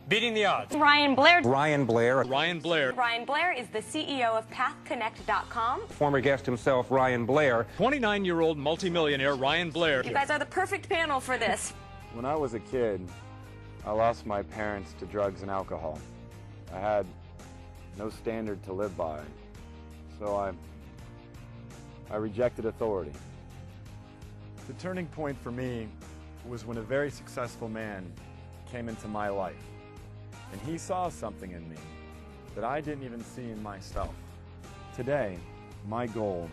Beating the odds. Ryan Blair. Ryan Blair. Ryan Blair. Ryan Blair is the CEO of PathConnect.com. Former guest himself, Ryan Blair. 29-year-old multimillionaire Ryan Blair. You guys are the perfect panel for this. When I was a kid, I lost my parents to drugs and alcohol. I had no standard to live by, so I rejected authority. The turning point for me was when a very successful man came into my life, and he saw something in me that I didn't even see in myself. Today, my goal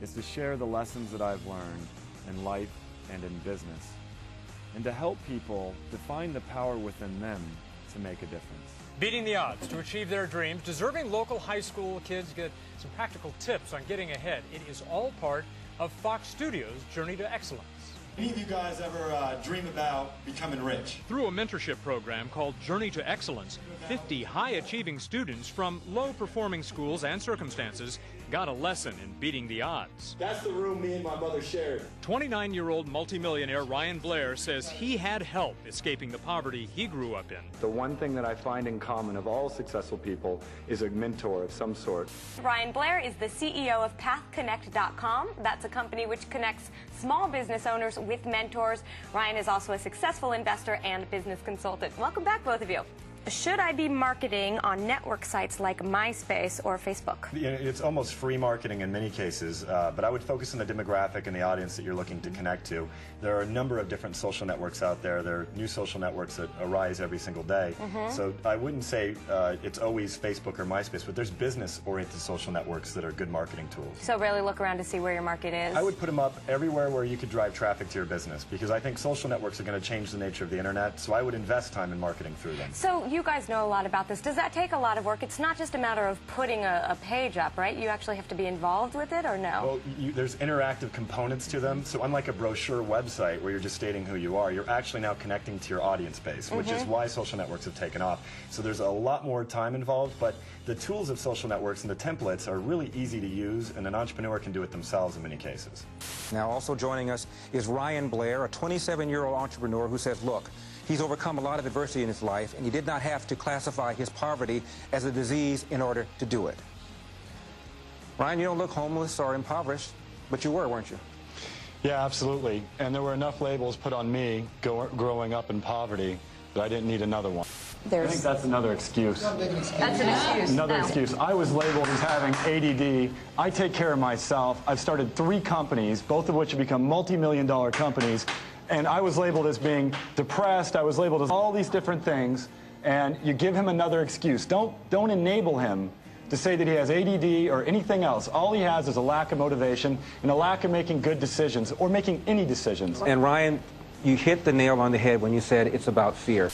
is to share the lessons that I've learned in life and in business, and to help people to find the power within them to make a difference. Beating the odds to achieve their dreams. Deserving local high school kids get some practical tips on getting ahead. It is all part of Fox Studios' journey to excellence. Any of you guys ever dream about becoming rich? Through a mentorship program called Journey to Excellence, 50 high-achieving students from low-performing schools and circumstances got a lesson in beating the odds. That's the room me and my mother shared. 29-year-old multimillionaire Ryan Blair says he had help escaping the poverty he grew up in. The one thing that I find in common of all successful people is a mentor of some sort. Ryan Blair is the CEO of PathConnect.com. That's a company which connects small business owners with mentors. Ryan is also a successful investor and business consultant. Welcome back, both of you. Should I be marketing on network sites like MySpace or Facebook? It's almost free marketing in many cases, but I would focus on the demographic and the audience that you're looking to connect to. There are a number of different social networks out there. There are new social networks that arise every single day. So I wouldn't say it's always Facebook or MySpace, but there's business-oriented social networks that are good marketing tools. So really look around to see where your market is? I would put them up everywhere where you could drive traffic to your business, because I think social networks are going to change the nature of the internet, so I would invest time in marketing through them. So you guys know a lot about this. Does that take a lot of work? It's not just a matter of putting a page up, right? You actually have to be involved with it, or no? Well, there's interactive components to them. So unlike a brochure website where you're just stating who you are, you're actually now connecting to your audience base, which is why social networks have taken off. So there's a lot more time involved, but the tools of social networks and the templates are really easy to use, and an entrepreneur can do it themselves in many cases. Now also joining us is Ryan Blair, a 27-year-old entrepreneur who says, look, he's overcome a lot of adversity in his life, and he did not have to classify his poverty as a disease in order to do it. Ryan, you don't look homeless or impoverished, but you were, weren't you? Yeah, absolutely. And there were enough labels put on me growing up in poverty that I didn't need another one. I think that's another excuse. That's an excuse. Another excuse. I was labeled as having ADD. I take care of myself. I've started 3 companies, both of which have become multi-million-dollar companies. And I was labeled as being depressed. I was labeled as all these different things. And you give him another excuse. Don't enable him to say that he has ADD or anything else. All he has is a lack of motivation and a lack of making good decisions or making any decisions. And Ryan, you hit the nail on the head when you said it's about fear.